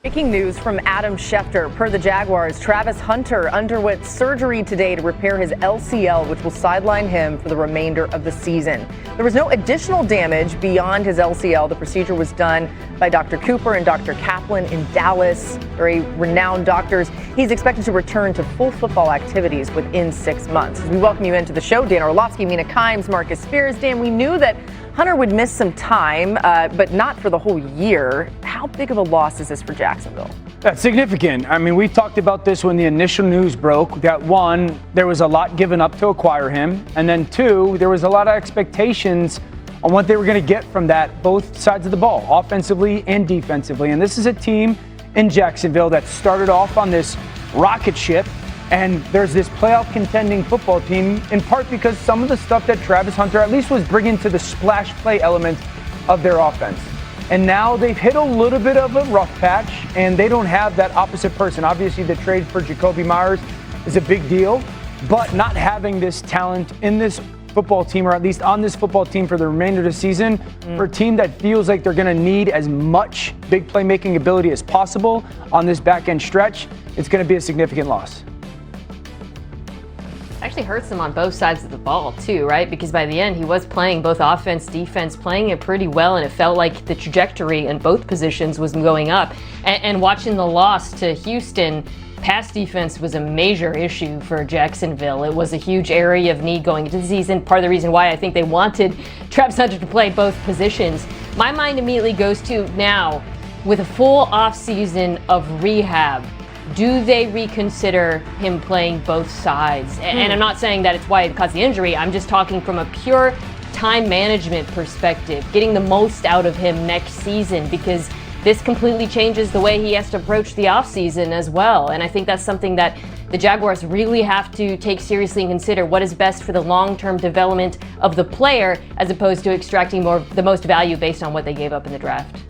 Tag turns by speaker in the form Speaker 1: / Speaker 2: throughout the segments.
Speaker 1: Breaking news from Adam Schefter. Per the Jaguars, Travis Hunter underwent surgery today to repair his LCL, which will sideline him for the remainder of the season. There was no additional damage beyond his LCL. The procedure was done by Dr. Cooper and Dr. Kaplan in Dallas, very renowned doctors. He's expected to return to full football activities within 6 months. As we welcome you into the show, Dan Orlovsky, Mina Kimes, Marcus Spears. Dan, we knew that Hunter would miss some time, but not for the whole year. How big of a loss is this for Jacksonville?
Speaker 2: That's significant. I mean, we talked about this when the initial news broke, that one, there was a lot given up to acquire him, and then two, there was a lot of expectations on what they were going to get from that, both sides of the ball, offensively and defensively. And this is a team in Jacksonville that started off on this rocket ship, and there's this playoff contending football team, in part because some of the stuff that Travis Hunter at least was bringing to the splash play element of their offense. And now they've hit a little bit of a rough patch, and they don't have that opposite person. Obviously, the trade for Jacoby Myers is a big deal, but not having this talent in this football team, or at least on this football team for the remainder of the season, for a team that feels like they're going to need as much big playmaking ability as possible on this back end stretch, it's going to be a significant loss.
Speaker 3: Actually hurts them on both sides of the ball too, right? Because by the end he was playing both offense, defense, playing it pretty well, and it felt like the trajectory in both positions was going up. And watching the loss to Houston, pass defense was a major issue for Jacksonville. It was a huge area of need going into the season. Part of the reason why I think they wanted Travis Hunter to play both positions. My mind immediately goes to now, with a full offseason of rehab, do they reconsider him playing both sides? And I'm not saying that it's why it caused the injury. I'm just talking from a pure time management perspective, getting the most out of him next season, because this completely changes the way he has to approach the offseason as well. And I think that's something that the Jaguars really have to take seriously and consider what is best for the long-term development of the player, as opposed to extracting the most value based on what they gave up in the draft.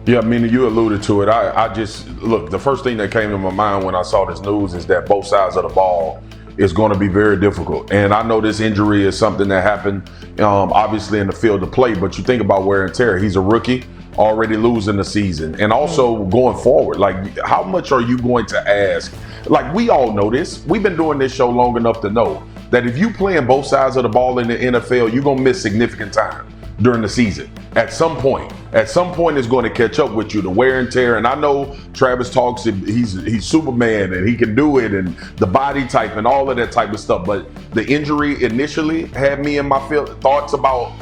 Speaker 4: Yeah, I mean, you alluded to it. I just, look, the first thing that came to my mind when I saw this news is that both sides of the ball is going to be very difficult. And I know this injury is something that happened, obviously, in the field of play, but you think about wear and tear. He's a rookie, already losing the season. And also going forward, like, how much are you going to ask? Like, we all know this. We've been doing this show long enough to know that if you playing both sides of the ball in the NFL, you're going to miss significant time during the season. At some point it's going to catch up with you, the wear and tear. And I know Travis talks, he's Superman and he can do it, and the body type and all of that type of stuff. But the injury initially had me in my thoughts about,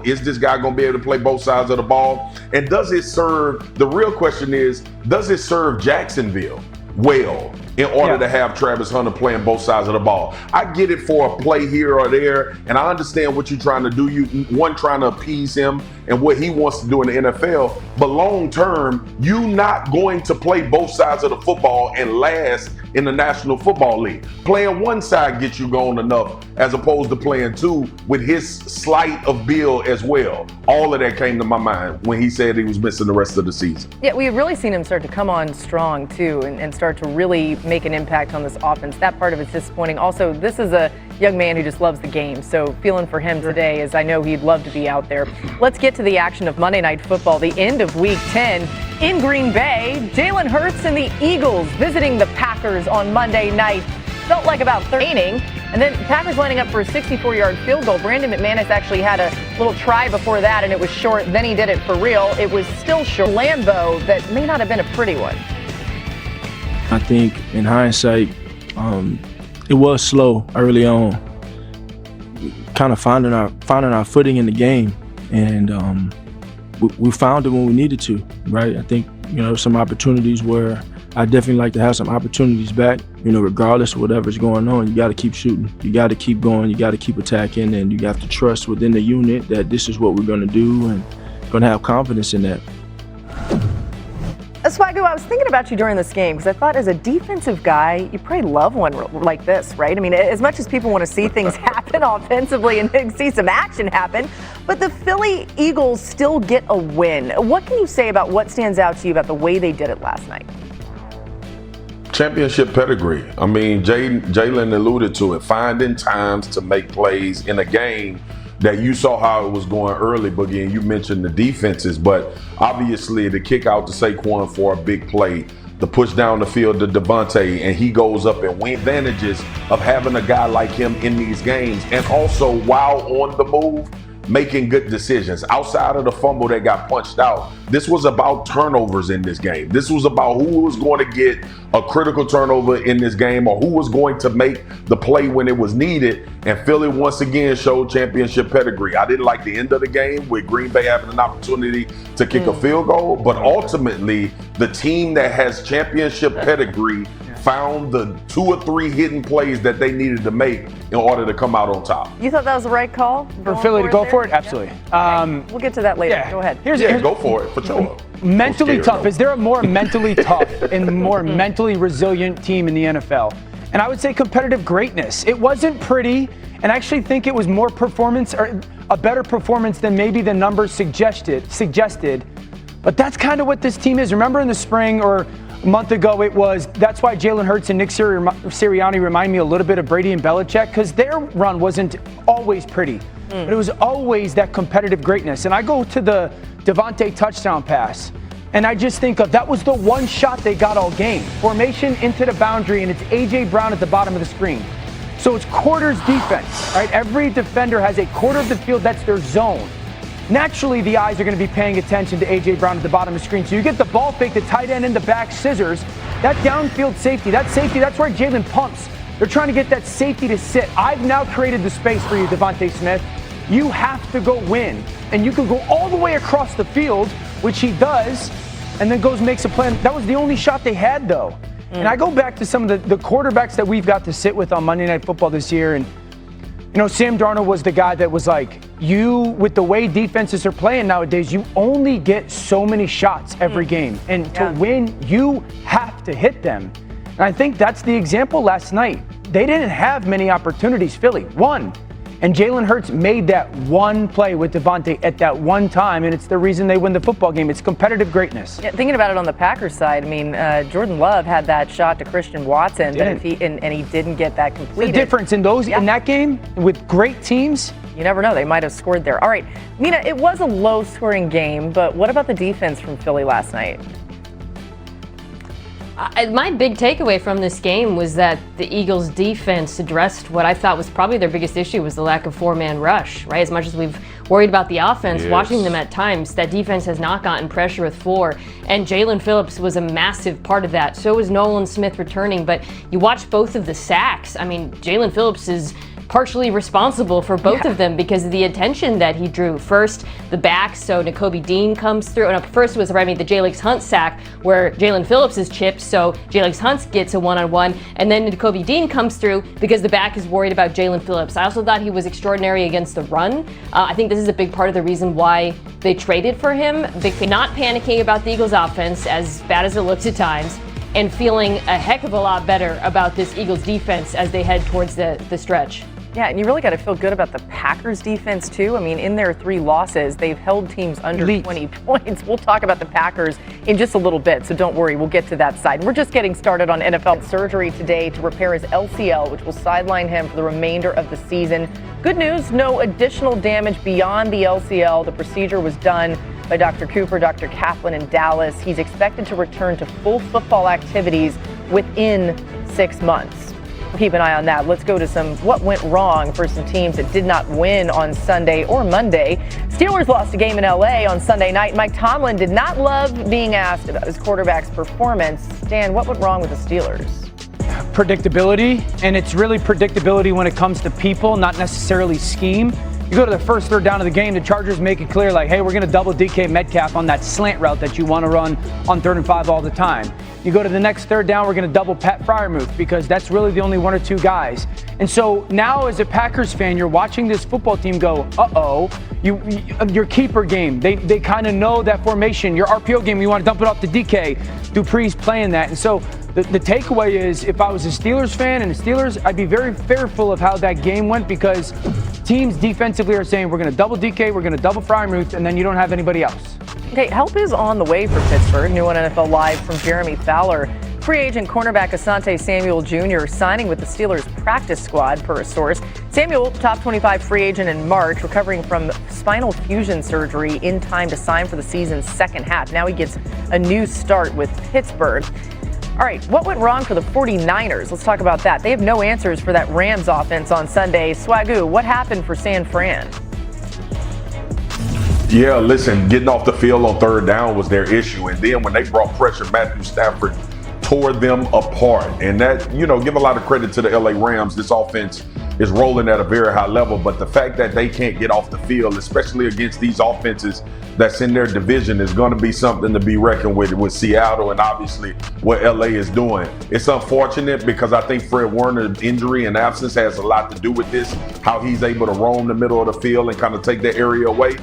Speaker 4: is this guy going to be able to play both sides of the ball? And the real question is, does it serve Jacksonville well in order to have Travis Hunter playing both sides of the ball? I get it for a play here or there, and I understand what you're trying to do. One, trying to appease him and what he wants to do in the NFL, but long term, you not going to play both sides of the football and last in the National Football League. Playing one side gets you going enough, as opposed to playing two with his slight of build as well. All of that came to my mind when he said he was missing the rest of the season.
Speaker 1: Yeah, we've really seen him start to come on strong too, and start to really make an impact on this offense. That part of it's disappointing. Also, this is a young man who just loves the game, so feeling for him today, as I know he'd love to be out there. Let's get to the action of Monday Night Football, the end of Week 10 in Green Bay. Jalen Hurts and the Eagles visiting the Packers on Monday night. Felt like about 30 inning, and then Packers lining up for a 64-yard field goal. Brandon McManus actually had a little try before that, and it was short. Then he did it for real. It was still short. Lambeau, that may not have been a pretty one.
Speaker 5: I think in hindsight, it was slow early on, kind of finding our footing in the game, and we found it when we needed to, right? I think, some opportunities where I definitely like to have some opportunities back, regardless of whatever's going on. You got to keep shooting, you got to keep going, you got to keep attacking, and you have to trust within the unit that this is what we're going to do, and going to have confidence in that.
Speaker 1: Swagu, I was thinking about you during this game because I thought, as a defensive guy, you probably love one like this, right? I mean, as much as people want to see things happen offensively and see some action happen, but the Philly Eagles still get a win. What can you say about what stands out to you about the way they did it last night?
Speaker 4: Championship pedigree. I mean, Jalen alluded to it, finding times to make plays in a game that you saw how it was going early, Boogie, and you mentioned the defenses, but obviously the kick out to Saquon for a big play, the push down the field to Devontae, and he goes up and wins. Advantages of having a guy like him in these games, and also while on the move, making good decisions. Outside of the fumble that got punched out, this was about turnovers in this game. This was about who was going to get a critical turnover in this game, or who was going to make the play when it was needed. And Philly once again showed championship pedigree. I didn't like the end of the game with Green Bay having an opportunity to kick a field goal, but ultimately the team that has championship pedigree found the 2 or 3 hidden plays that they needed to make in order to come out on top.
Speaker 1: You thought that was the right call?
Speaker 2: For Philly to go for it? Absolutely.
Speaker 1: Yeah. Okay. We'll get to that later. Go ahead.
Speaker 4: Go for it, for sure.
Speaker 2: Mentally tough. Is there a more mentally tough and more mentally resilient team in the NFL? And I would say competitive greatness. It wasn't pretty, and I actually think it was more performance, or a better performance than maybe the numbers suggested. But that's kind of what this team is. Remember in the spring or a month ago, that's why Jalen Hurts and Nick Sirianni remind me a little bit of Brady and Belichick, because their run wasn't always pretty, but it was always that competitive greatness. And I go to the Devontae touchdown pass, and I just think of that was the one shot they got all game. Formation into the boundary, and it's A.J. Brown at the bottom of the screen. So it's quarters defense, right? Every defender has a quarter of the field that's their zone. Naturally, the eyes are going to be paying attention to A.J. Brown at the bottom of the screen. So you get the ball fake, the tight end in the back, scissors. That downfield safety, that's where Jalen pumps. They're trying to get that safety to sit. I've now created the space for you, Devontae Smith. You have to go win. And you can go all the way across the field, which he does, and then makes a play. That was the only shot they had, though. And I go back to some of the quarterbacks that we've got to sit with on Monday Night Football this year, and Sam Darnold was the guy that was like, with the way defenses are playing nowadays, you only get so many shots every game. And to win, you have to hit them. And I think that's the example last night. They didn't have many opportunities, Philly. One. And Jalen Hurts made that one play with Devontae at that one time, and it's the reason they win the football game. It's competitive greatness.
Speaker 1: Yeah, thinking about it on the Packers side, I mean, Jordan Love had that shot to Christian Watson, but he didn't get that completed.
Speaker 2: The difference in that game with great teams,
Speaker 1: you never know. They might have scored there. All right, Mina, it was a low-scoring game, but what about the defense from Philly last night?
Speaker 3: My big takeaway from this game was that the Eagles' defense addressed what I thought was probably their biggest issue, was the lack of 4-man rush, right? As much as we've worried about the offense, watching them at times, that defense has not gotten pressure with 4. And Jalen Phillips was a massive part of that. So was Nolan Smith returning. But you watch both of the sacks. I mean, Jalen Phillips is partially responsible for both of them because of the attention that he drew. First, the back, so Nakobe Dean comes through. And first was the Jalen Hunt sack where Jalen Phillips is chipped, so Jalen Hunt gets a one-on-one. And then Nakobe Dean comes through because the back is worried about Jalen Phillips. I also thought he was extraordinary against the run. I think this is a big part of the reason why they traded for him. Not panicking about the Eagles offense, as bad as it looks at times, and feeling a heck of a lot better about this Eagles defense as they head towards the stretch.
Speaker 1: Yeah, and you really got to feel good about the Packers defense, too. I mean, in their 3 losses, they've held teams under 20 points. We'll talk about the Packers in just a little bit, so don't worry. We'll get to that side. And we're just getting started on NFL surgery today to repair his LCL, which will sideline him for the remainder of the season. Good news, no additional damage beyond the LCL. The procedure was done by Dr. Cooper, Dr. Kaplan in Dallas. He's expected to return to full football activities within 6 months. We'll keep an eye on that. Let's go to what went wrong for some teams that did not win on Sunday or Monday. Steelers lost a game in LA on Sunday night. Mike Tomlin did not love being asked about his quarterback's performance. Dan, what went wrong with the Steelers?
Speaker 2: Predictability, and it's really predictability when it comes to people, not necessarily scheme. You go to the first third down of the game, the Chargers make it clear, like, hey, we're going to double DK Metcalf on that slant route that you want to run on 3rd and 5 all the time. You go to the next third down, we're going to double Pat Freiermuth because that's really the only 1 or 2 guys. And so now as a Packers fan, you're watching this football team go, your keeper game. They kind of know that formation. Your RPO game, you want to dump it off to DK. Dupree's playing that. And so the takeaway is, if I was a Steelers fan and the Steelers, I'd be very fearful of how that game went because teams defensively are saying, we're going to double DK, we're going to double Freiermuth, and then you don't have anybody else.
Speaker 1: Okay, help is on the way for Pittsburgh. New on NFL Live from Jeremy Fowler. Free agent cornerback Asante Samuel Jr. signing with the Steelers practice squad, per a source. Samuel, top 25 free agent in March, recovering from spinal fusion surgery in time to sign for the season's second half. Now he gets a new start with Pittsburgh. All right, what went wrong for the 49ers? Let's talk about that. They have no answers for that Rams offense on Sunday. Swagu, what happened for San Fran?
Speaker 4: Yeah, listen, getting off the field on third down was their issue. And then when they brought pressure, Matthew Stafford tore them apart. And that, give a lot of credit to the LA Rams. This offense is rolling at a very high level. But the fact that they can't get off the field, especially against these offenses that's in their division, is going to be something to be reckoned with Seattle and obviously what LA is doing. It's unfortunate because I think Fred Warner's injury and absence has a lot to do with this, how he's able to roam the middle of the field and kind of take that area away.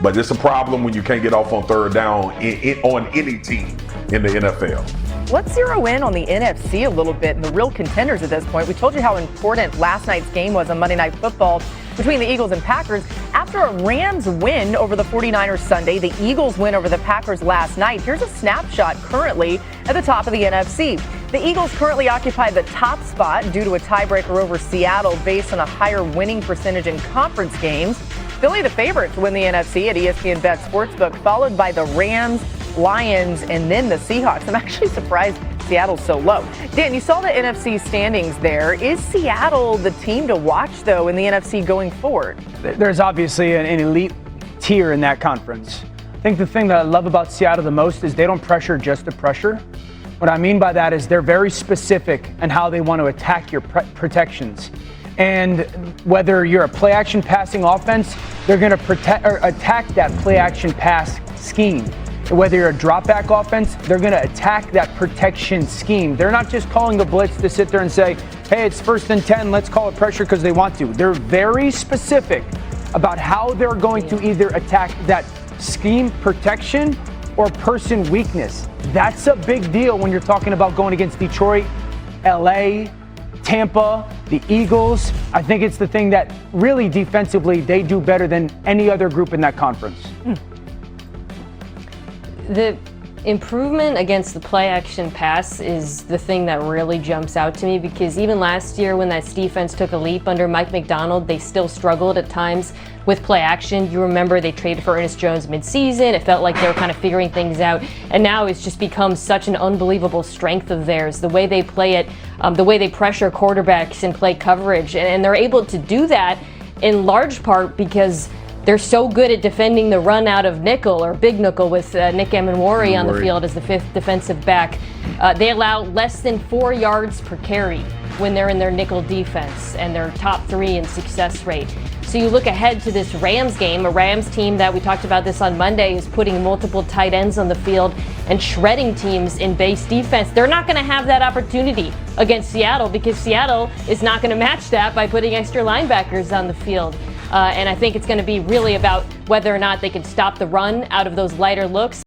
Speaker 4: But it's a problem when you can't get off on third down on any team in the NFL.
Speaker 1: Let's zero in on the NFC a little bit and the real contenders at this point. We told you how important last night's game was on Monday Night Football between the Eagles and Packers. After a Rams win over the 49ers Sunday, the Eagles win over the Packers last night. Here's a snapshot currently at the top of the NFC. The Eagles currently occupy the top spot due to a tiebreaker over Seattle based on a higher winning percentage in conference games. Philly the favorite to win the NFC at ESPN Bet Sportsbook, followed by the Rams, Lions, and then the Seahawks. I'm actually surprised Seattle's so low. Dan, you saw the NFC standings there. Is Seattle the team to watch, though, in the NFC going forward?
Speaker 2: There's obviously an elite tier in that conference. I think the thing that I love about Seattle the most is they don't pressure just to pressure. What I mean by that is they're very specific in how they want to attack your protections. And whether you're a play-action passing offense, they're going to attack that play-action pass scheme. Whether you're a drop-back offense, they're going to attack that protection scheme. They're not just calling the blitz to sit there and say, hey, it's 1st and 10, let's call it pressure because they want to. They're very specific about how they're going to either attack that scheme protection or person weakness. That's a big deal when you're talking about going against Detroit, LA, Tampa, the Eagles. I think it's the thing that really defensively they do better than any other group in that conference.
Speaker 3: The improvement against the play-action pass is the thing that really jumps out to me, because even last year when that defense took a leap under Mike McDonald, they still struggled at times with play-action. You remember they traded for Ernest Jones mid-season. It felt like they were kind of figuring things out, and now it's just become such an unbelievable strength of theirs. The way they play it, the way they pressure quarterbacks and play coverage, and they're able to do that in large part because they're so good at defending the run out of nickel or big nickel with Nick Amenwari on the field as the 5th defensive back. They allow less than 4 yards per carry when they're in their nickel defense, and they're top 3 in success rate. So you look ahead to this Rams game, a Rams team that we talked about this on Monday is putting multiple tight ends on the field and shredding teams in base defense. They're not going to have that opportunity against Seattle because Seattle is not going to match that by putting extra linebackers on the field. And I think it's going to be really about whether or not they can stop the run out of those lighter looks.